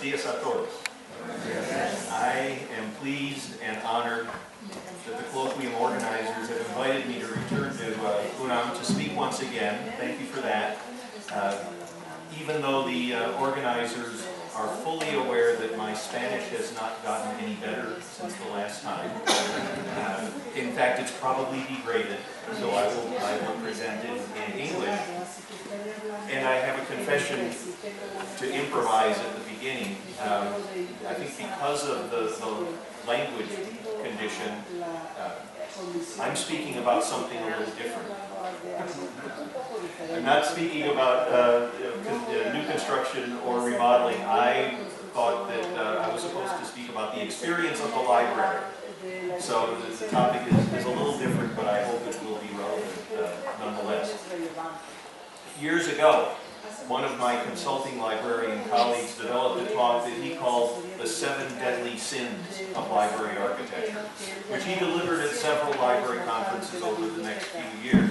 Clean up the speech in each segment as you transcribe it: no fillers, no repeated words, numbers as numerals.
días a todos. I am pleased and honored that the Colloquium organizers have invited me to return to UNAM to speak once again. Thank you for that. Even though the organizers are fully aware that my Spanish has not gotten any better since the last time. In fact, it's probably degraded, so I will present it in English. And I have a confession to improvise at the beginning. I think because of the language condition, I'm speaking about something a little different. I'm not speaking about new construction or remodeling. I thought that I was supposed to speak about the experience of the library. So the topic is a little different, but I hope it will be relevant nonetheless. Years ago, one of my consulting librarian colleagues developed a talk that he called the 7 Deadly Sins of Library Architecture, which he delivered at several library conferences over the next few years.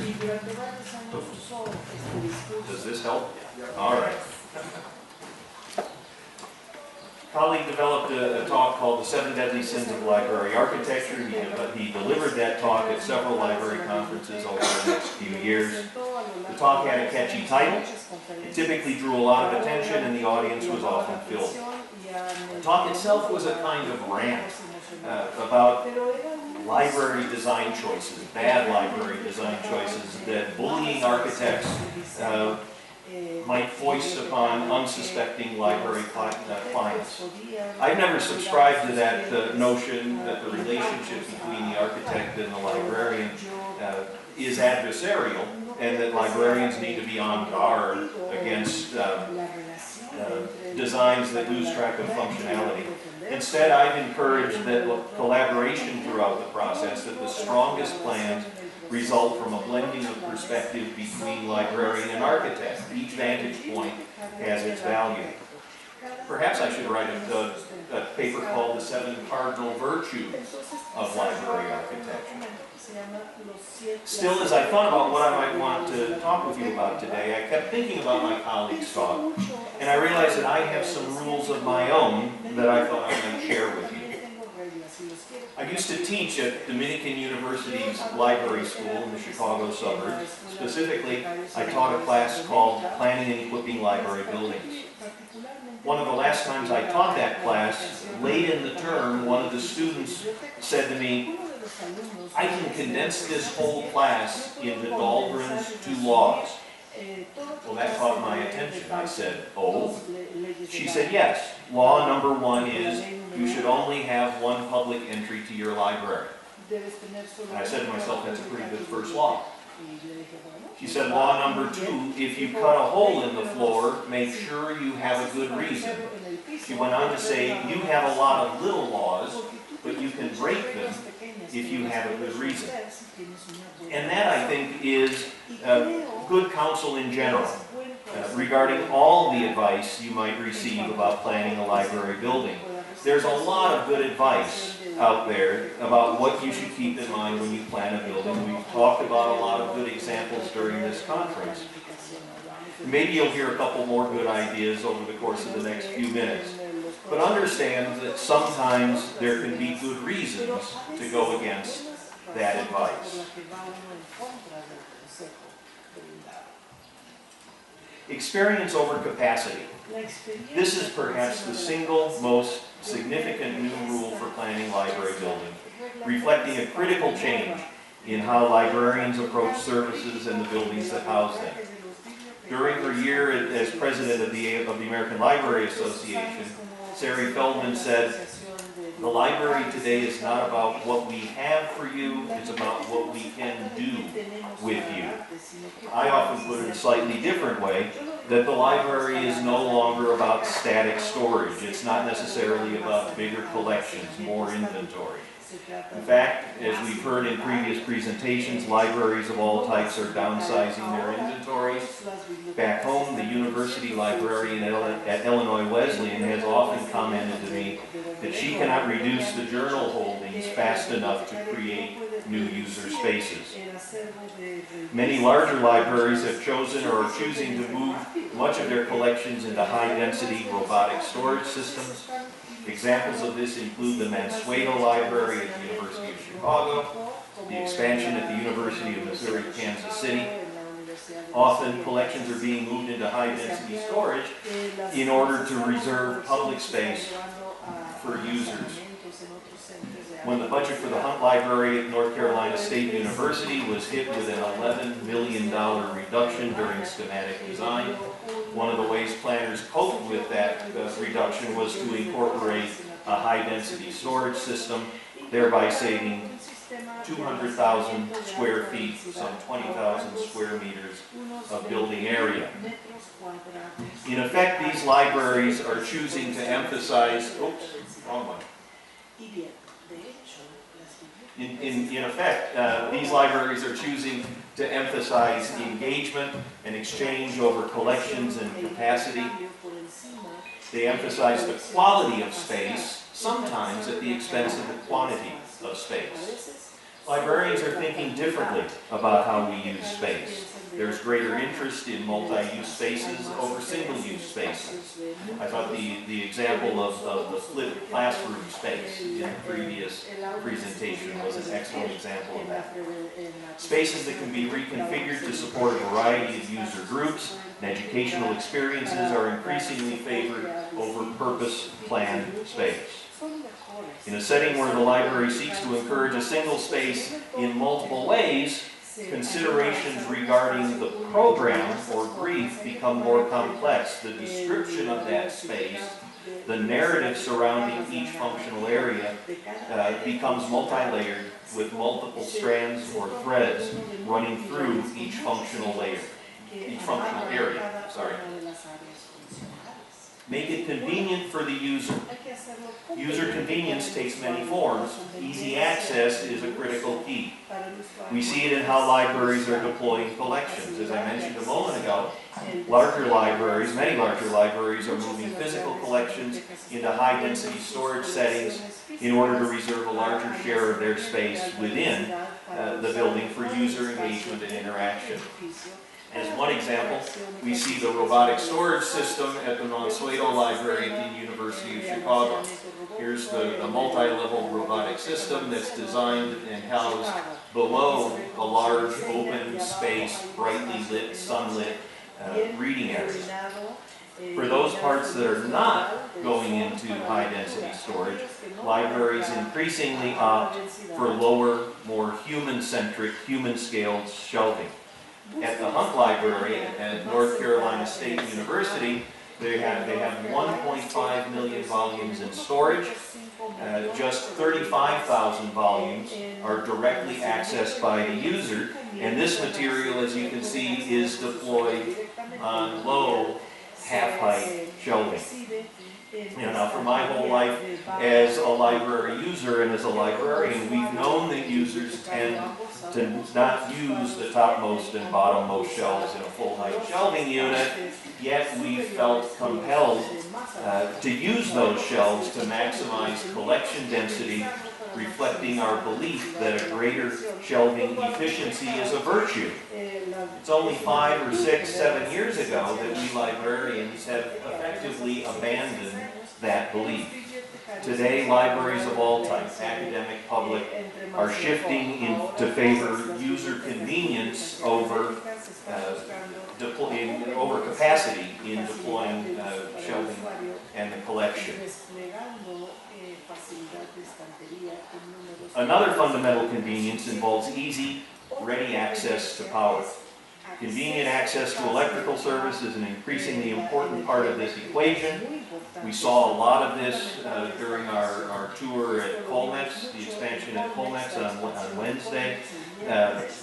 Does this help? All right. Colleague developed a talk called the 7 Deadly Sins of Library Architecture. He delivered that talk at several library conferences over the next few years. The talk had a catchy title. It typically drew a lot of attention and the audience was often filled. The talk itself was a kind of rant about library design choices, bad library design choices that bullying architects might foist upon unsuspecting library clients. I've never subscribed to that notion that the relationship between the architect and the librarian is adversarial, and that librarians need to be on guard against designs that lose track of functionality. Instead, I've encouraged that collaboration throughout the process, that the strongest plans result from a blending of perspective between librarian and architect. Each vantage point has its value. Perhaps I should write a paper called The 7 Cardinal Virtues of Library Architecture. Still, as I thought about what I might want to talk with you about today, I kept thinking about my colleague's talk, and I realized that I have some rules of my own that I thought I might share with you. I used to teach at Dominican University's library school in the Chicago suburbs. Specifically, I taught a class called Planning and Equipping Library Buildings. One of the last times I taught that class, late in the term, one of the students said to me, "I can condense this whole class into Dahlgren's 2 laws." Well, that caught my attention. I said, "Oh?" She said, "Yes. Law number 1 is you should only have 1 public entry to your library." And I said to myself, that's a pretty good first law. She said, "Law number 2, if you cut a hole in the floor, make sure you have a good reason." She went on to say, "You have a lot of little laws, but you can break them if you have a good reason." And that, I think, is good counsel in general regarding all the advice you might receive about planning a library building. There's a lot of good advice out there about what you should keep in mind when you plan a building. We've talked about a lot of good examples during this conference. Maybe you'll hear a couple more good ideas over the course of the next few minutes. But understand that sometimes there can be good reasons to go against that advice. Experience over capacity. This is perhaps the single most significant new rule for planning library building, reflecting a critical change in how librarians approach services and the buildings that house them. During her year as president of the American Library Association, Sari Feldman said, "The library today is not about what we have for you, it's about what we can do with you." I often put it a slightly different way, that the library is no longer about static storage. It's not necessarily about bigger collections, more inventory. In fact, as we've heard in previous presentations, libraries of all types are downsizing their inventories. Back home, the university librarian at Illinois Wesleyan has often commented to me that she cannot reduce the journal holdings fast enough to create new user spaces. Many larger libraries have chosen or are choosing to move much of their collections into high-density robotic storage systems. Examples of this include the Mansueto Library at the University of Chicago, the expansion at the University of Missouri, Kansas City. Often, collections are being moved into high-density storage in order to reserve public space for users. When the budget for the Hunt Library at North Carolina State University was hit with an $11 million reduction during schematic design, one of the ways planners coped with that reduction was to incorporate a high-density storage system, thereby saving 200,000 square feet, some 20,000 square meters of building area. In effect, these libraries are choosing to emphasize, oops, wrong one. In effect, these libraries are choosing to emphasize engagement and exchange over collections and capacity. They emphasize the quality of space, sometimes at the expense of the quantity of space. Librarians are thinking differently about how we use space. There's greater interest in multi-use spaces over single-use spaces. I thought the example of the flipped classroom space in the previous presentation was an excellent example of that. Spaces that can be reconfigured to support a variety of user groups and educational experiences are increasingly favored over purpose-planned space. In a setting where the library seeks to encourage a single space in multiple ways, considerations regarding the program or brief become more complex. The description of that space, the narrative surrounding each functional area becomes multi-layered with multiple strands or threads running through each functional layer, each functional area, sorry. Make it convenient for the user. User convenience takes many forms. Easy access is a critical key. We see it in how libraries are deploying collections. As I mentioned a moment ago, larger libraries, many larger libraries are moving physical collections into high-density storage settings in order to reserve a larger share of their space within the building for user engagement and interaction. As one example, we see the robotic storage system at the Mansueto Library at the University of Chicago. Here's the multi-level robotic system that's designed and housed below a large open space, brightly lit, sunlit reading area. For those parts that are not going into high-density storage, libraries increasingly opt for lower, more human-centric, human-scaled shelving. At the Hunt Library at North Carolina State University, they have 1.5 million volumes in storage. Just 35,000 volumes are directly accessed by the user, and this material, as you can see, is deployed on low, half-height shelving. Now, for my whole life as a library user and as a librarian, we've known that users tend to not use the topmost and bottommost shelves in a full-height shelving unit, yet we felt compelled to use those shelves to maximize collection density, reflecting our belief that a greater shelving efficiency is a virtue. It's only 5 or 6, 7 years ago that we librarians have effectively abandoned that belief. Today, libraries of all types, academic, public, are shifting to favor user convenience over capacity in deploying shelving and the collection. Another fundamental convenience involves easy, ready access to power. Convenient access to electrical service is an increasingly important part of this equation. We saw a lot of this during our tour at Colmex, the expansion at Colmex on Wednesday.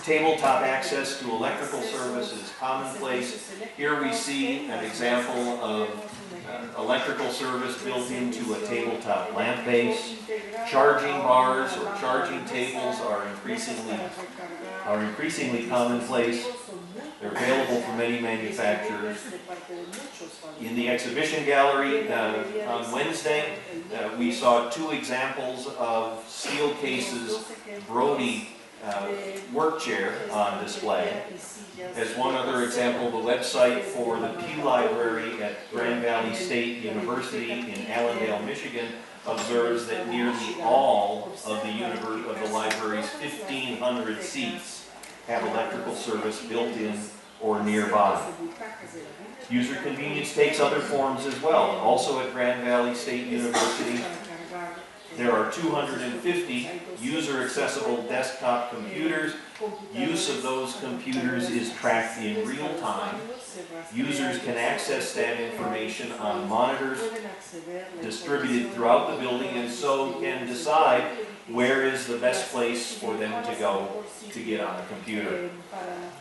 Tabletop access to electrical service is commonplace. Here we see an example of electrical service built into a tabletop lamp base. Charging bars or charging tables are increasingly commonplace. They're available from many manufacturers. In the exhibition gallery on Wednesday, we saw 2 examples of steel cases Brody work chair on display. As one other example, the website for the Pew Library at Grand Valley State University in Allendale, Michigan, observes that nearly all of the library's 1,500 seats have electrical service built in or nearby. User convenience takes other forms as well. Also at Grand Valley State University, there are 250 user-accessible desktop computers. Use of those computers is tracked in real time. Users can access that information on monitors distributed throughout the building, and so can decide where is the best place for them to go to get on the computer.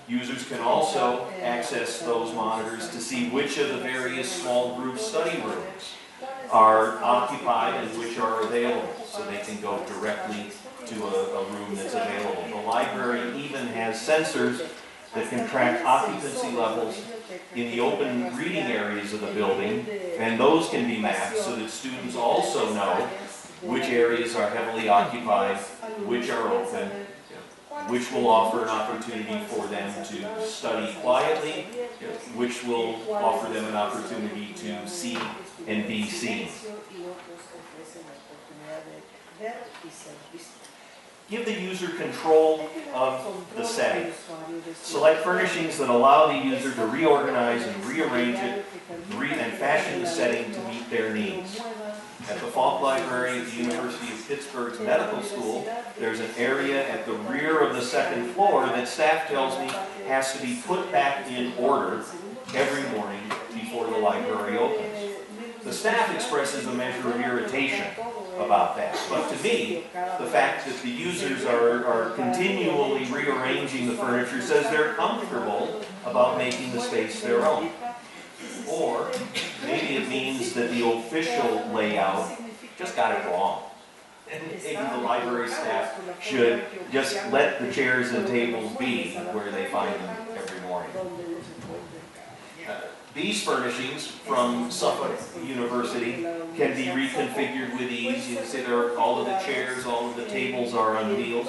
Users can also access those monitors to see which of the various small group study rooms are occupied and which are available, so they can go directly to a room that's available. The library even has sensors that can track occupancy levels in the open reading areas of the building, and those can be mapped so that students also know which areas are heavily occupied, which are open, which will offer an opportunity for them to study quietly, which will offer them an opportunity to see and be seen. Give the user control of the setting. Select furnishings that allow the user to reorganize and rearrange it and fashion the setting to meet their needs. At the Falk Library at the University of Pittsburgh's Medical School, there's an area at the rear of the second floor that staff tells me has to be put back in order every morning before the library opens. The staff expresses a measure of irritation about that, but to me, the fact that the users are continually rearranging the furniture says they're comfortable about making the space their own. Or maybe it means that the official layout just got it wrong. And maybe the library staff should just let the chairs and tables be where they find them every morning. These furnishings from Suffolk University can be reconfigured with ease. You can see there are all of the chairs, all of the tables are on wheels.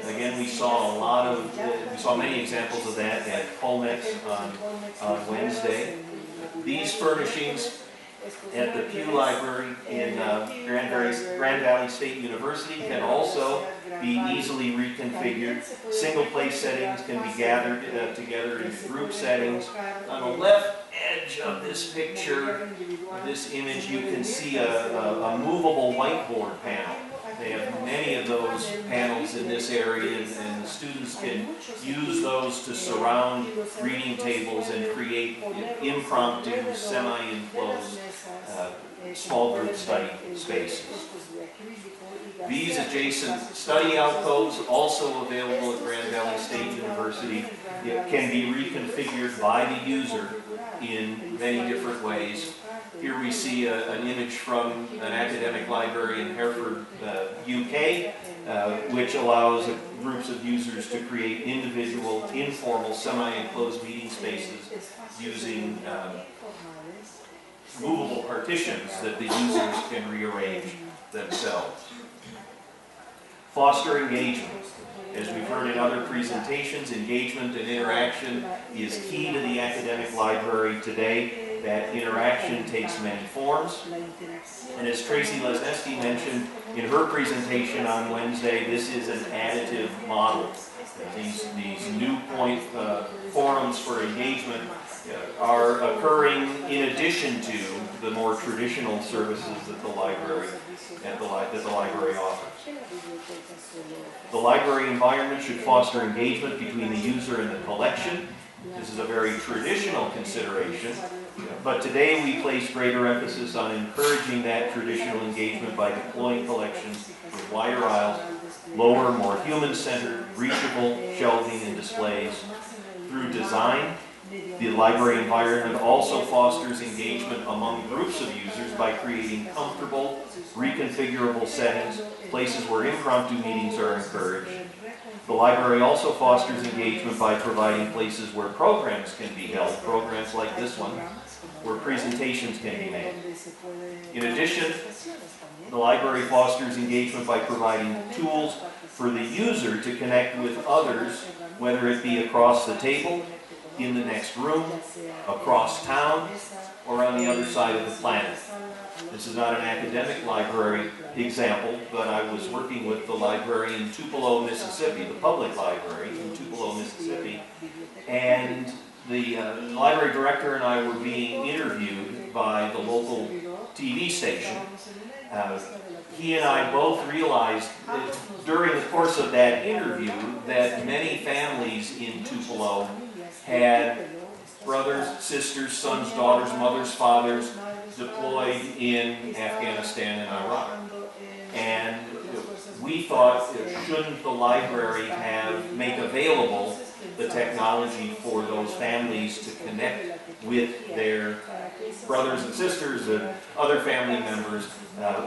Again, we saw many examples of that at Colmex on Wednesday. These furnishings at the Pew Library in Grand Valley State University can also be easily reconfigured. Single place settings can be gathered together in group settings. On the left edge of this picture, this image, you can see a movable whiteboard panel. They have many of those panels in this area, and the students can use those to surround reading tables and create impromptu, semi-enclosed small group study spaces. These adjacent study alcoves, also available at Grand Valley State University, can be reconfigured by the user in many different ways. Here we see an image from an academic library in Hereford, UK, which allows groups of users to create individual, informal, semi-enclosed meeting spaces using movable partitions that the users can rearrange themselves. Foster engagement. As we've heard in other presentations, engagement and interaction is key to the academic library today. That interaction takes many forms. And as Tracy Lesnesky mentioned in her presentation on Wednesday, this is an additive model. These new point forums for engagement are occurring in addition to the more traditional services that the library offers. The library environment should foster engagement between the user and the collection. This is a very traditional consideration, but today we place greater emphasis on encouraging that traditional engagement by deploying collections with wider aisles, lower, more human-centered, reachable shelving and displays. Through design, the library environment also fosters engagement among groups of users by creating comfortable, reconfigurable settings, places where impromptu meetings are encouraged. The library also fosters engagement by providing places where programs can be held, programs like this one, where presentations can be made. In addition, the library fosters engagement by providing tools for the user to connect with others, whether it be across the table, in the next room, across town, or on the other side of the planet. This is not an academic library example, but I was working with the library in Tupelo, Mississippi, the public library in Tupelo, Mississippi, and the library director and I were being interviewed by the local TV station. He and I both realized that during the course of that interview that many families in Tupelo had brothers, sisters, sons, daughters, mothers, fathers deployed in Afghanistan and Iraq. And we thought, shouldn't the library make available the technology for those families to connect with their brothers and sisters and other family members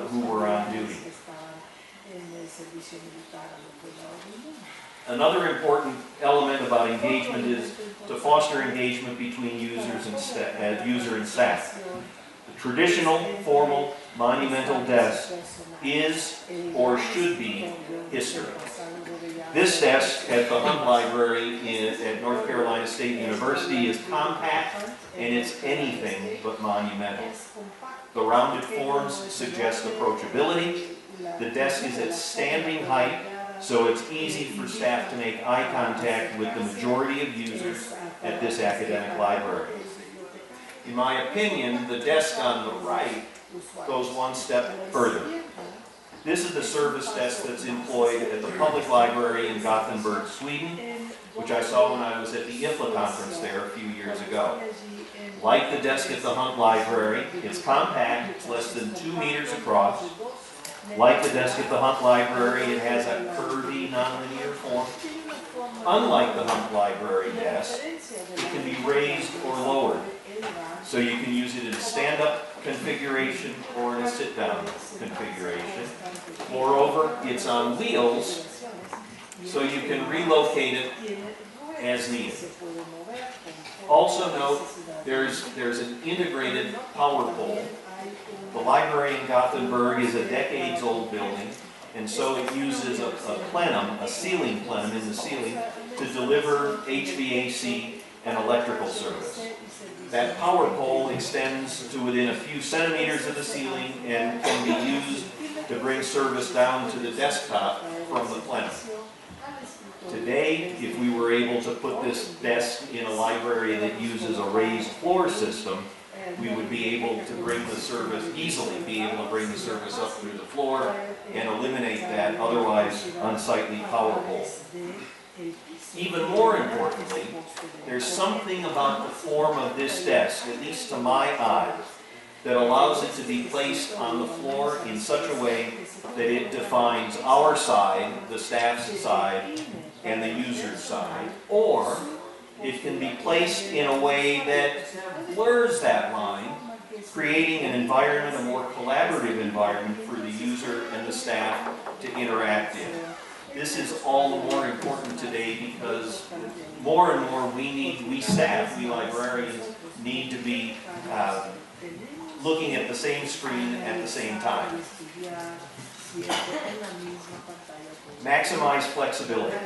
who were on duty. Another important element about engagement is to foster engagement between users and user and staff. The traditional, formal, monumental desk is or should be history. This desk at the Hunt Library at North Carolina State University is compact and it's anything but monumental. The rounded forms suggest approachability. The desk is at standing height, so it's easy for staff to make eye contact with the majority of users at this academic library. In my opinion, the desk on the right goes one step further. This is the service desk that's employed at the public library in Gothenburg, Sweden, which I saw when I was at the IFLA conference there a few years ago. Like the desk at the Hunt Library, it's compact, it's less than 2 meters across. Like the desk at the Hunt Library, it has a curvy, nonlinear form. Unlike the Hunt Library desk, it can be raised or lowered. So you can use it in a stand-up configuration or in a sit-down configuration. Moreover, it's on wheels, so you can relocate it as needed. Also note, there's an integrated power pole. The library in Gothenburg is a decades-old building, and so it uses a plenum, a ceiling plenum in the ceiling, to deliver HVAC and electrical service. That power pole extends to within a few centimeters of the ceiling and can be used to bring service down to the desktop from the plenum. Today, if we were able to put this desk in a library that uses a raised floor system, we would be able to bring the service, easily be able to bring the service up through the floor and eliminate that otherwise unsightly power pole. Even more importantly, there's something about the form of this desk, at least to my eye, that allows it to be placed on the floor in such a way that it defines our side, the staff's side, and the user's side, or it can be placed in a way that blurs that line, creating an environment, a more collaborative environment for the user and the staff to interact in. This is all the more important today because more and more we staff, we librarians, need to be looking at the same screen at the same time. Maximize flexibility.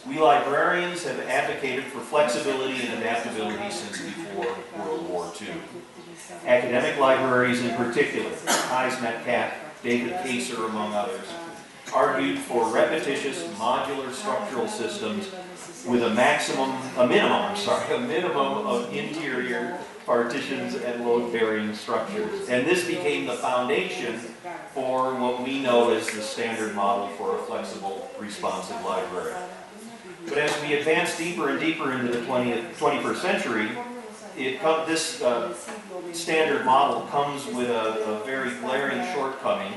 We librarians have advocated for flexibility and adaptability since before World War II. Academic libraries in particular, Heis Metcalf, David Kaser, among others, argued for repetitious modular structural systems with a minimum of interior partitions and load-bearing structures. And this became the foundation for what we know as the standard model for a flexible, responsive library. But as we advance deeper and deeper into the 21st century, this standard model comes with a very glaring shortcoming,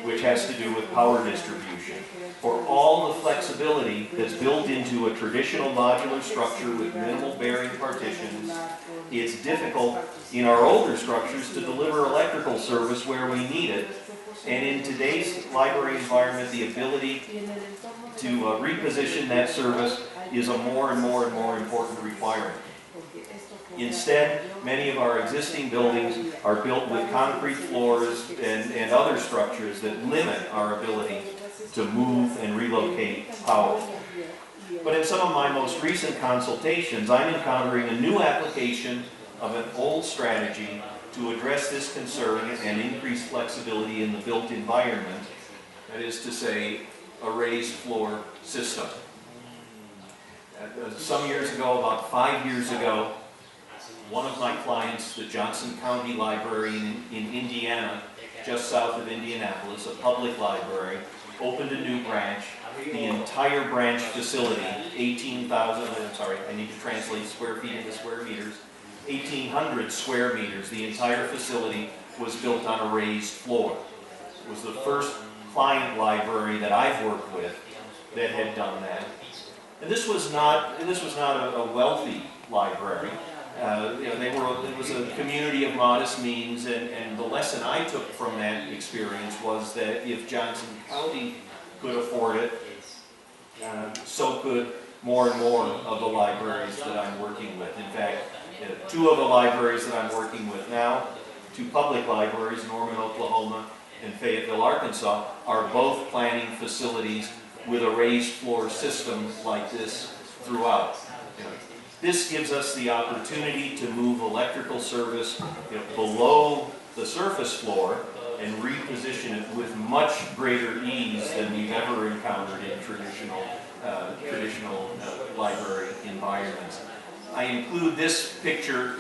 which has to do with power distribution. For all the flexibility that's built into a traditional modular structure with minimal bearing partitions, it's difficult in our older structures to deliver electrical service where we need it. And in today's library environment, the ability to reposition that service is a more and more important requirement. Instead, many of our existing buildings are built with concrete floors and other structures that limit our ability to move and relocate power. But in some of my most recent consultations, I'm encountering a new application of an old strategy to address this concern and increase flexibility in the built environment, that is to say, a raised floor system. Some years ago, about 5 years ago, one of my clients, the Johnson County Library in Indiana, just south of Indianapolis, a public library, opened a new branch. The entire branch facility, 18,000, I'm sorry, I need to translate square feet into square meters, 1,800 square meters, the entire facility was built on a raised floor. It was the first client library that I've worked with that had done that. And this was not a wealthy library. It was a community of modest means, and the lesson I took from that experience was that if Johnson County could afford it, so could more and more of the libraries that I'm working with. In fact, two of the libraries that I'm working with now, two public libraries, Norman, Oklahoma, and Fayetteville, Arkansas, are both planning facilities with a raised floor system like this throughout. This gives us the opportunity to move electrical service below the surface floor and reposition it with much greater ease than we've ever encountered in traditional library environments. I include this picture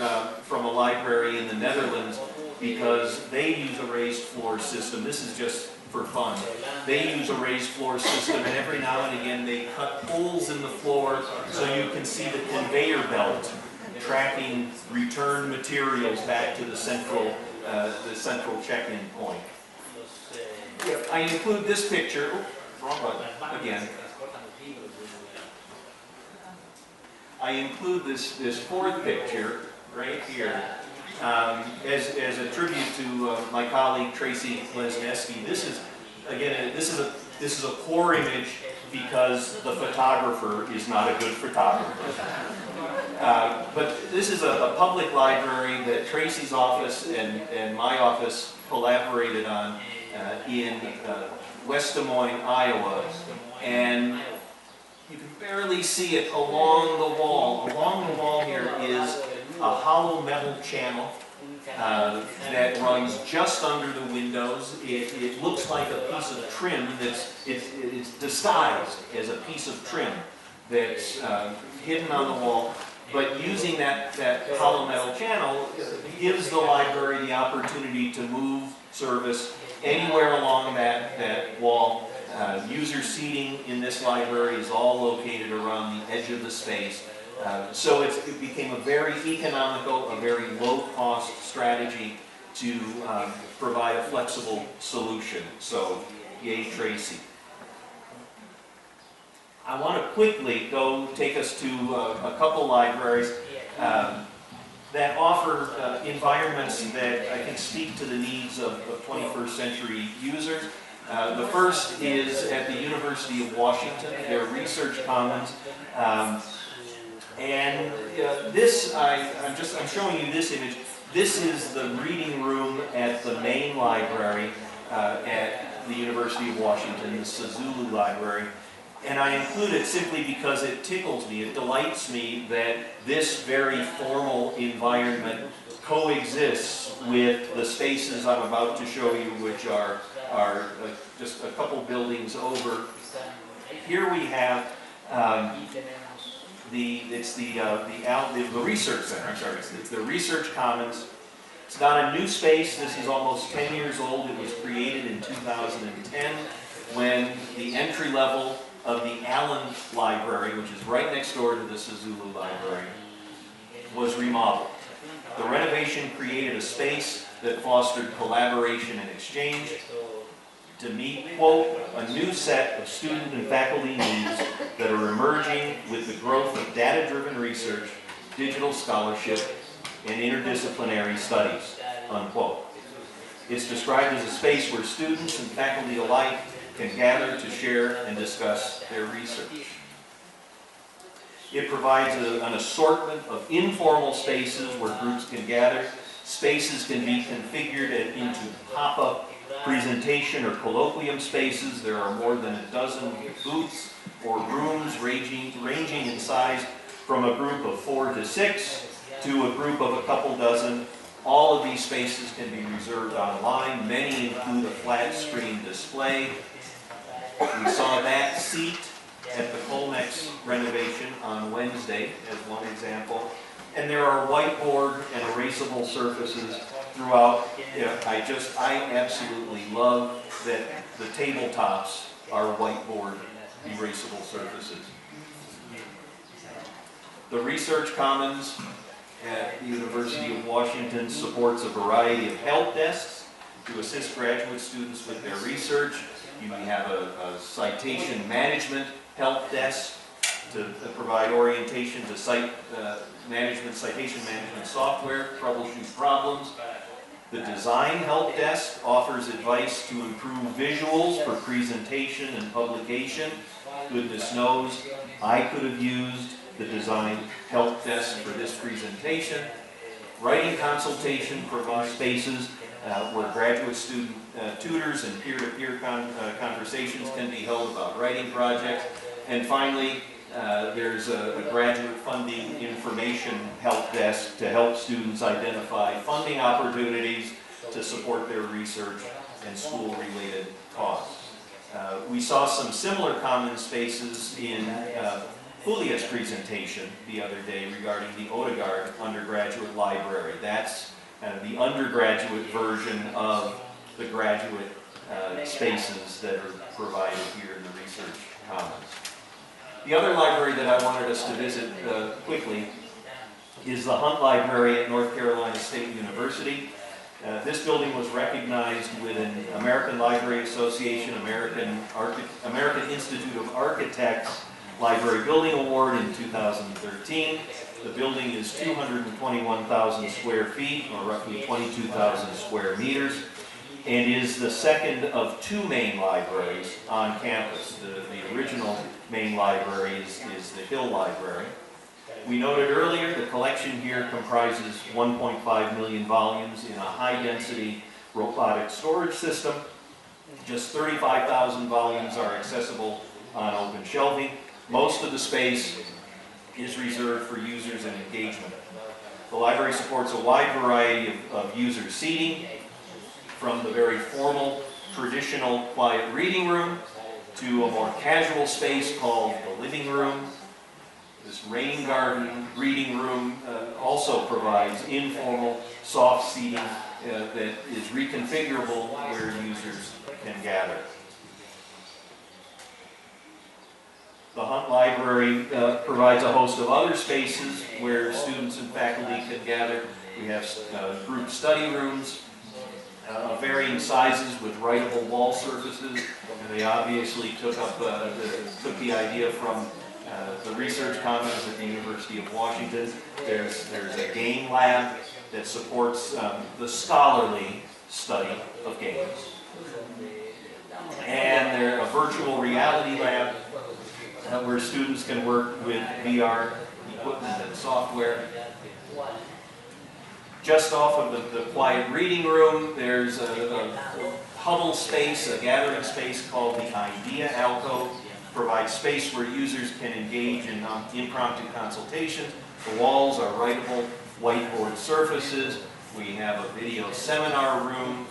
from a library in the Netherlands because they use a raised floor system. This is just for fun. They use a raised floor system, and every now and again they cut holes in the floor so you can see the conveyor belt tracking returned materials back to the central check-in point. I include this picture. Wrong button again. I include this fourth picture right here as a tribute to my colleague Tracy Lesneski. This is a poor image because the photographer is not a good photographer. But this is a public library that Tracy's office and my office collaborated on in West Des Moines, Iowa, and you can barely see it along the wall. Along the wall here is a hollow metal channel that runs just under the windows. It looks like a piece of trim it's disguised as a piece of trim that's hidden on the wall. But using that hollow metal channel gives the library the opportunity to move service anywhere along that wall. User seating in this library is all located around the edge of the space. So it became a very economical, a very low-cost strategy to provide a flexible solution. So, yay, Tracy. I want to quickly take us to a couple libraries that offer environments that I think speak to the needs of 21st century users. The first is at the University of Washington, their Research Commons. And this, I'm showing you this image. This is the reading room at the main library at the University of Washington, the Suzulu Library. And I include it simply because it tickles me, it delights me that this very formal environment coexists with the spaces I'm about to show you, which are just a couple buildings over. Here we have the Research Center. I'm sorry, it's the Research Commons. It's not a new space. This is almost 10 years old. It was created in 2010 when the entry level of the Allen Library, which is right next door to the Suzulu Library, was remodeled. The renovation created a space that fostered collaboration and exchange to meet, quote, a new set of student and faculty needs that are emerging with the growth of data-driven research, digital scholarship, and interdisciplinary studies, unquote. It's described as a space where students and faculty alike can gather to share and discuss their research. It provides an assortment of informal spaces where groups can gather. Spaces can be configured into pop-up Presentation or colloquium spaces, there are more than a dozen booths or rooms ranging in size from a group of 4 to 6 to a group of a couple dozen. All of these spaces can be reserved online. Many include a flat screen display. We saw that seat at the Colmex renovation on Wednesday as one example. And there are whiteboard and erasable surfaces throughout. I absolutely love that the tabletops are whiteboard erasable surfaces. The Research Commons at the University of Washington supports a variety of help desks to assist graduate students with their research. You have a citation management help desk to provide orientation to citation management software, troubleshoot problems. The Design Help Desk offers advice to improve visuals for presentation and publication. Goodness knows, I could have used the Design Help Desk for this presentation. Writing Consultation provides spaces where graduate student tutors and peer-to-peer conversations can be held about writing projects. And finally, there's a graduate funding information help desk to help students identify funding opportunities to support their research and school-related costs. We saw some similar common spaces in Julia's presentation the other day regarding the Odegaard undergraduate library. That's the undergraduate version of the graduate spaces that are provided here in the Research Commons. The other library that I wanted us to visit quickly is the Hunt Library at North Carolina State University. This building was recognized with an American Library Association, American Institute of Architects Library Building Award in 2013. The building is 221,000 square feet, or roughly 22,000 square meters, and is the second of 2 main libraries on campus. The original main library is the Hill Library. We noted earlier the collection here comprises 1.5 million volumes in a high-density robotic storage system. Just 35,000 volumes are accessible on open shelving. Most of the space is reserved for users and engagement. The library supports a wide variety of user seating, from the very formal, traditional quiet reading room to a more casual space called the living room. This rain garden reading room also provides informal, soft seating that is reconfigurable where users can gather. The Hunt Library provides a host of other spaces where students and faculty can gather. We have group study rooms of varying sizes with writable wall surfaces, and they obviously took the idea from the Research Commons at the University of Washington. There's a game lab that supports the scholarly study of games, and there's a virtual reality lab where students can work with VR equipment and software. Just off of the quiet reading room, there's a huddle space, a gathering space called the Idea Alcove. Provides space where users can engage in impromptu consultations. The walls are writable whiteboard surfaces. We have a video seminar room.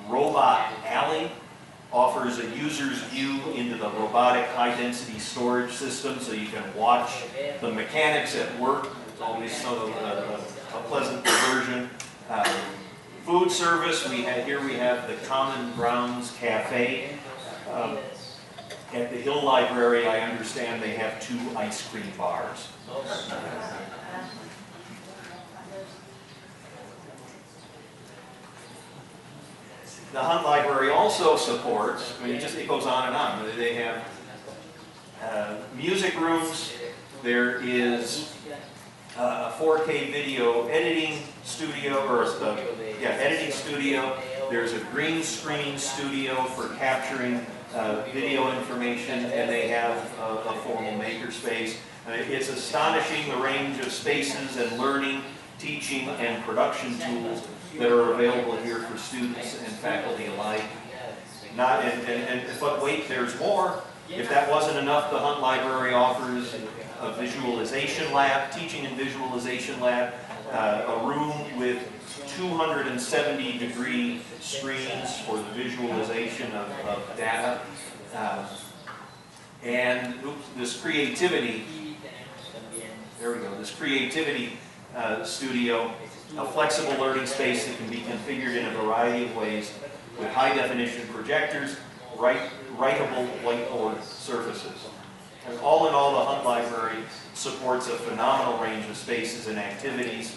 Robot Alley offers a user's view into the robotic high-density storage system so you can watch the mechanics at work. It's always sort of a pleasant diversion. Food service, here we have the Common Grounds Cafe. At the Hill Library, I understand they have 2 ice cream bars. The Hunt Library also supports, it goes on and on. They have music rooms. There is a 4K video editing studio, editing studio. There's a green screen studio for capturing video information, and they have a formal makerspace. It's astonishing the range of spaces and learning, teaching, and production tools that are available here for students and faculty alike. But wait, there's more. If that wasn't enough, the Hunt Library offers a visualization lab, teaching and visualization lab, a room with 270-degree screens for the visualization of data. And this creativity, there we go, this creativity studio, a flexible learning space that can be configured in a variety of ways with high-definition projectors, writable whiteboard surfaces. And all in all, the Hunt Library supports a phenomenal range of spaces and activities,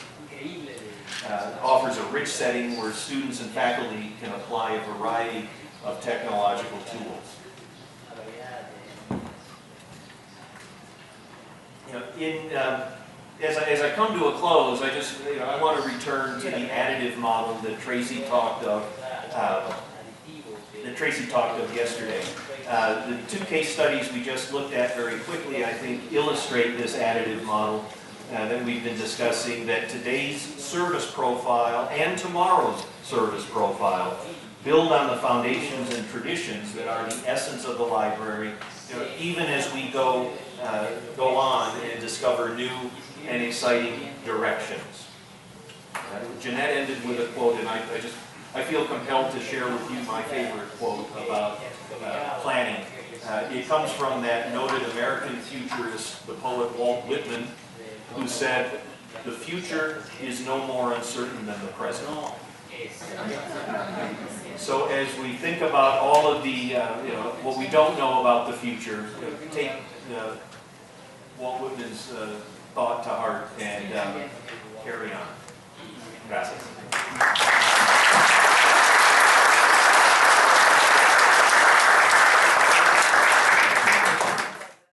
offers a rich setting where students and faculty can apply a variety of technological tools. As I come to a close, I want to return to the additive model that Tracy talked of. Yesterday. The two case studies we just looked at very quickly, I think, illustrate this additive model that we've been discussing, that today's service profile and tomorrow's service profile build on the foundations and traditions that are the essence of the library, even as we go on and discover new and exciting directions. Jeanette ended with a quote, and I feel compelled to share with you my favorite quote about planning. It comes from that noted American futurist, the poet Walt Whitman, who said, "The future is no more uncertain than the present." So as we think about all of the, what we don't know about the future, take Walt Whitman's thought to heart and carry on. Gracias.